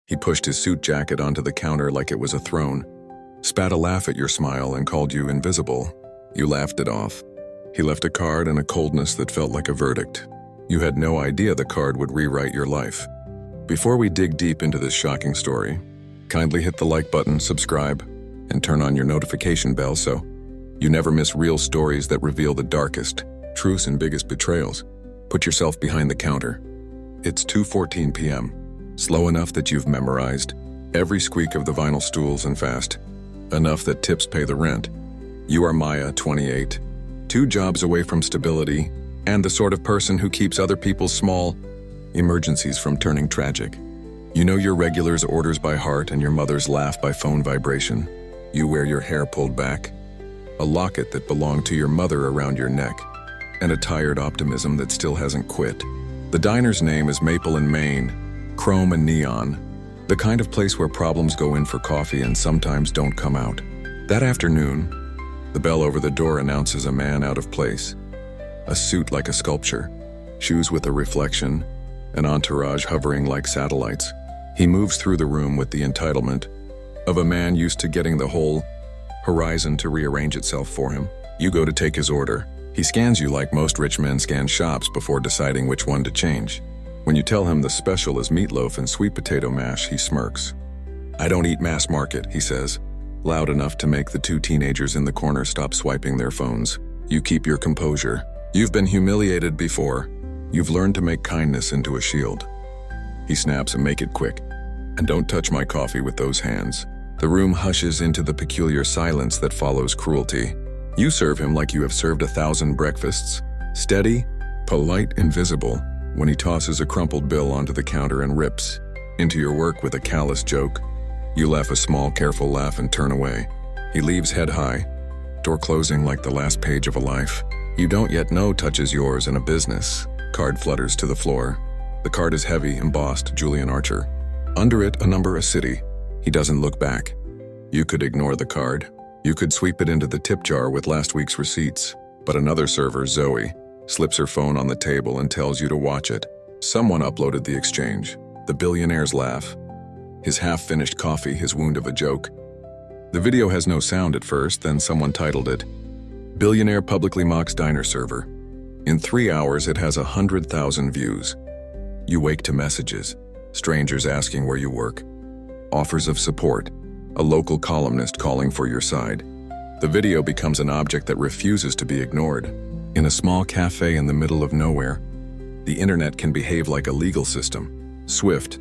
He pushed his suit jacket onto the counter like it was a throne, spat a laugh at your smile and called you invisible. You laughed it off. He left a card and a coldness that felt like a verdict. You had no idea the card would rewrite your life. Before we dig deep into this shocking story, kindly hit the like button, subscribe, and turn on your notification bell so you never miss real stories that reveal the darkest, truest, and biggest betrayals. Put yourself behind the counter. It's 2:14 p.m., slow enough that you've memorized every squeak of the vinyl stools and fast enough that tips pay the rent. You are Maya, 28, 2 jobs away from stability, and the sort of person who keeps other people's small emergencies from turning tragic. You know your regulars' orders by heart and your mother's laugh by phone vibration. You wear your hair pulled back, a locket that belonged to your mother around your neck, and a tired optimism that still hasn't quit. The diner's name is Maple and Main, chrome and neon, the kind of place where problems go in for coffee and sometimes don't come out. That afternoon, the bell over the door announces a man out of place. A suit like a sculpture, shoes with a reflection, an entourage hovering like satellites. He moves through the room with the entitlement of a man used to getting the whole horizon to rearrange itself for him. You go to take his order. He scans you like most rich men scan shops before deciding which one to change. When you tell him the special is meatloaf and sweet potato mash, he smirks. "I don't eat mass market," he says, loud enough to make the 2 teenagers in the corner stop swiping their phones. You keep your composure. You've been humiliated before. You've learned to make kindness into a shield. He snaps and make it quick. "And don't touch my coffee with those hands." The room hushes into the peculiar silence that follows cruelty. You serve him like you have served 1,000 breakfasts. Steady, polite, invisible, when he tosses a crumpled bill onto the counter and rips into your work with a callous joke. You laugh a small, careful laugh and turn away. He leaves head high, door closing like the last page of a life you don't yet know touches yours in a business. Card flutters to the floor. The card is heavy, embossed, Julian Archer. Under it, a number, a city. He doesn't look back. You could ignore the card. You could sweep it into the tip jar with last week's receipts. But another server, Zoe, slips her phone on the table and tells you to watch it. Someone uploaded the exchange. The billionaire's laugh. His half-finished coffee, his wound of a joke. The video has no sound at first, then someone titled it, "Billionaire publicly mocks diner server." In 3 hours, it has 100,000 views. You wake to messages, strangers asking where you work, offers of support, a local columnist calling for your side. The video becomes an object that refuses to be ignored. In a small cafe in the middle of nowhere, the internet can behave like a legal system, swift,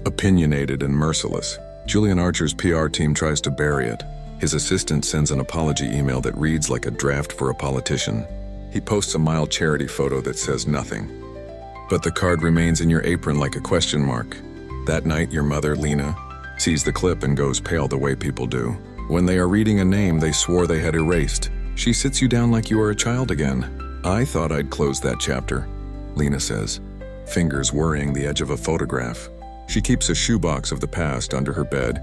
opinionated, and merciless. Julian Archer's PR team tries to bury it. His assistant sends an apology email that reads like a draft for a politician. He posts a mild charity photo that says nothing. But the card remains in your apron like a question mark. That night, your mother, Lena, sees the clip and goes pale the way people do when they are reading a name they swore they had erased. She sits you down like you are a child again. "I thought I'd close that chapter," Lena says, fingers worrying the edge of a photograph. She keeps a shoebox of the past under her bed,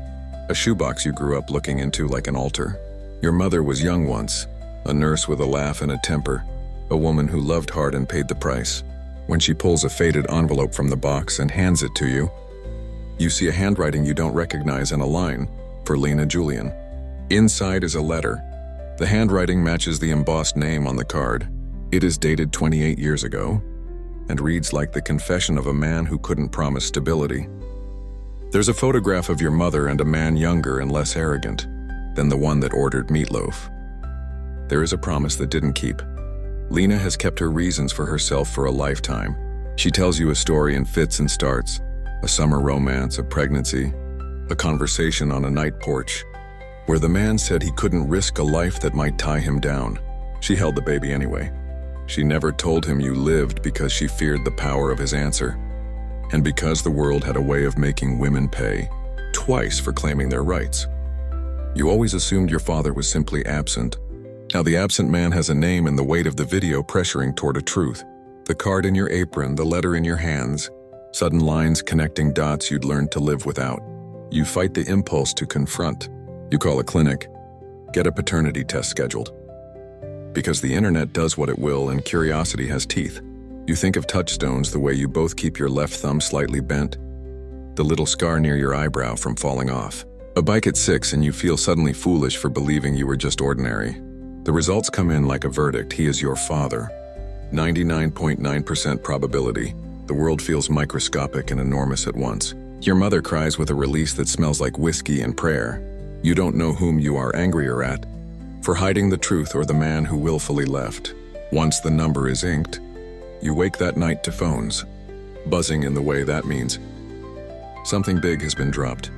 a shoebox you grew up looking into like an altar. Your mother was young once, a nurse with a laugh and a temper, a woman who loved hard and paid the price. When she pulls a faded envelope from the box and hands it to you, you see a handwriting you don't recognize and a line, "For Lena Julian." Inside is a letter. The handwriting matches the embossed name on the card. It is dated 28 years ago and reads like the confession of a man who couldn't promise stability. There's a photograph of your mother and a man younger and less arrogant than the one that ordered meatloaf. There is a promise that didn't keep. Lena has kept her reasons for herself for a lifetime. She tells you a story in fits and starts, a summer romance, a pregnancy, a conversation on a night porch, where the man said he couldn't risk a life that might tie him down. She held the baby anyway. She never told him you lived because she feared the power of his answer, and because the world had a way of making women pay twice for claiming their rights. You always assumed your father was simply absent. Now the absent man has a name and the weight of the video pressuring toward a truth. The card in your apron, the letter in your hands, sudden lines connecting dots you'd learned to live without. You fight the impulse to confront. You call a clinic, get a paternity test scheduled. Because the internet does what it will and curiosity has teeth. You think of touchstones the way you both keep your left thumb slightly bent. the little scar near your eyebrow from falling off. A bike at 6 and you feel suddenly foolish for believing you were just ordinary. The results come in like a verdict. He is your father. 99.9% probability. The world feels microscopic and enormous at once. Your mother cries with a release that smells like whiskey and prayer. You don't know whom you are angrier at, for hiding the truth or the man who willfully left. Once the number is inked, you wake that night to phones, buzzing in the way that means something big has been dropped.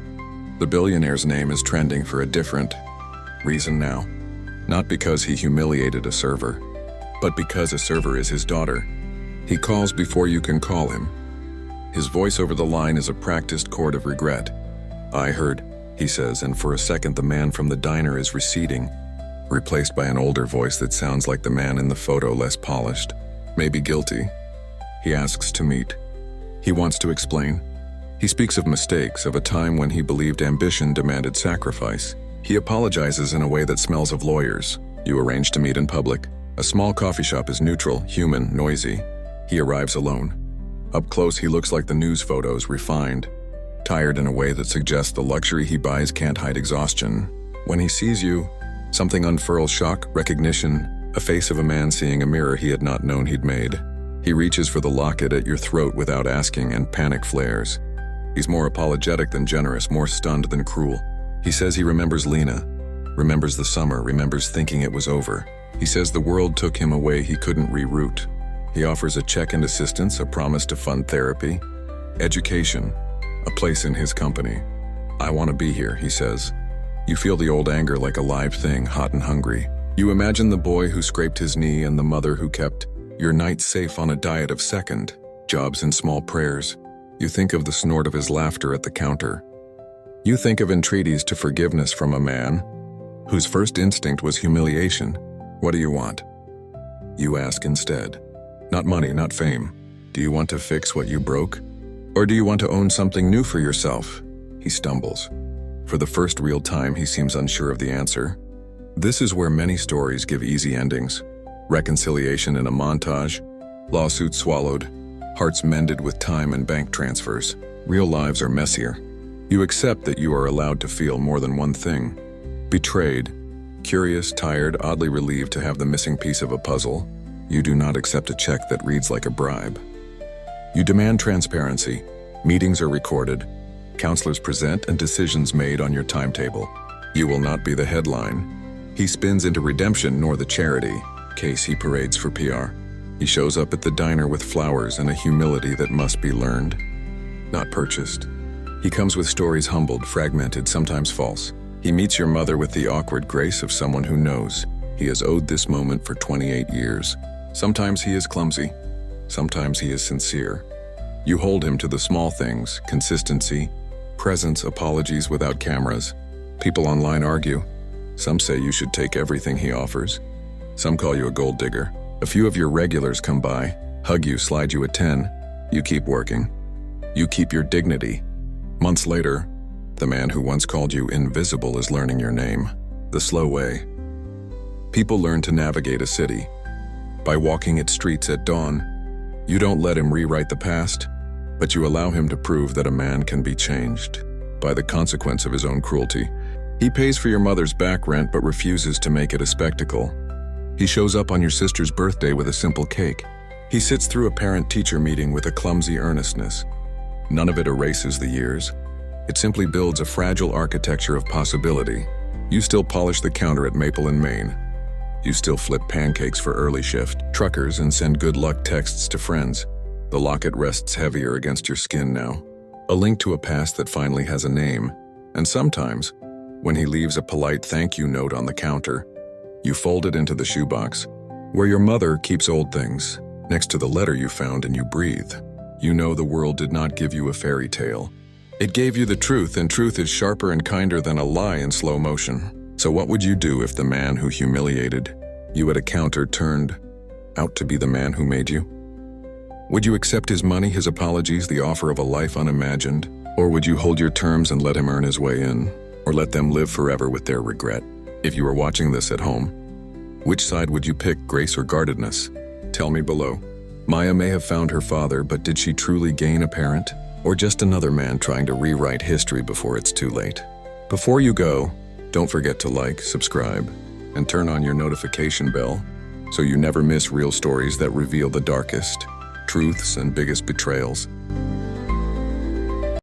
The billionaire's name is trending for a different reason now. Not because he humiliated a server, but because a server is his daughter. He calls before you can call him. His voice over the line is a practiced chord of regret. "I heard," he says, and for a second the man from the diner is receding, replaced by an older voice that sounds like the man in the photo, less polished, maybe guilty. He asks to meet. He wants to explain. He speaks of mistakes, of a time when he believed ambition demanded sacrifice. He apologizes in a way that smells of lawyers. You arrange to meet in public. A small coffee shop is neutral, human, noisy. He arrives alone. Up close, he looks like the news photos, refined, tired in a way that suggests the luxury he buys can't hide exhaustion. When he sees you, something unfurls: shock, recognition, a face of a man seeing a mirror he had not known he'd made. He reaches for the locket at your throat without asking, and panic flares. He's more apologetic than generous, more stunned than cruel. He says he remembers Lena, remembers the summer, remembers thinking it was over. He says the world took him away he couldn't reroute. He offers a check and assistance, a promise to fund therapy, education, a place in his company. "I want to be here," he says. You feel the old anger like a live thing, hot and hungry. You imagine the boy who scraped his knee and the mother who kept your nights safe on a diet of second jobs and small prayers. You think of the snort of his laughter at the counter. You think of entreaties to forgiveness from a man whose first instinct was humiliation. "What do you want?" You ask instead. Not money, not fame. Do you want to fix what you broke? Or do you want to own something new for yourself? He stumbles. For the first real time, he seems unsure of the answer. This is where many stories give easy endings. Reconciliation in a montage, lawsuits swallowed, hearts mended with time and bank transfers. Real lives are messier. You accept that you are allowed to feel more than one thing. Betrayed, curious, tired, oddly relieved to have the missing piece of a puzzle. You do not accept a check that reads like a bribe. You demand transparency. Meetings are recorded. Counselors present and decisions made on your timetable. You will not be the headline. He spins into redemption nor the charity case he parades for PR. He shows up at the diner with flowers and a humility that must be learned, not purchased. He comes with stories humbled, fragmented, sometimes false. He meets your mother with the awkward grace of someone who knows he has owed this moment for 28 years. Sometimes he is clumsy. Sometimes he is sincere. You hold him to the small things: consistency, presence, apologies without cameras. People online argue. Some say you should take everything he offers. Some call you a gold digger. A few of your regulars come by, hug you, slide you a 10. You keep working. You keep your dignity. Months later, the man who once called you invisible is learning your name. The slow way. People learn to navigate a city by walking its streets at dawn. You don't let him rewrite the past, but you allow him to prove that a man can be changed by the consequence of his own cruelty. He pays for your mother's back rent but refuses to make it a spectacle. He shows up on your sister's birthday with a simple cake. He sits through a parent-teacher meeting with a clumsy earnestness. None of it erases the years. It simply builds a fragile architecture of possibility. You still polish the counter at Maple and Main. You still flip pancakes for early shift truckers and send good luck texts to friends. The locket rests heavier against your skin now, a link to a past that finally has a name. And sometimes, when he leaves a polite thank you note on the counter, you fold it into the shoebox, where your mother keeps old things, next to the letter you found, and you breathe. You know the world did not give you a fairy tale. It gave you the truth, and truth is sharper and kinder than a lie in slow motion. So what would you do if the man who humiliated you at a counter turned out to be the man who made you? Would you accept his money, his apologies, the offer of a life unimagined? Or would you hold your terms and let him earn his way in? Or let them live forever with their regret? If you were watching this at home, which side would you pick, grace or guardedness? Tell me below. Maya may have found her father, but did she truly gain a parent? or just another man trying to rewrite history before it's too late. Before you go, don't forget to like, subscribe, and turn on your notification bell so you never miss real stories that reveal the darkest truths and biggest betrayals.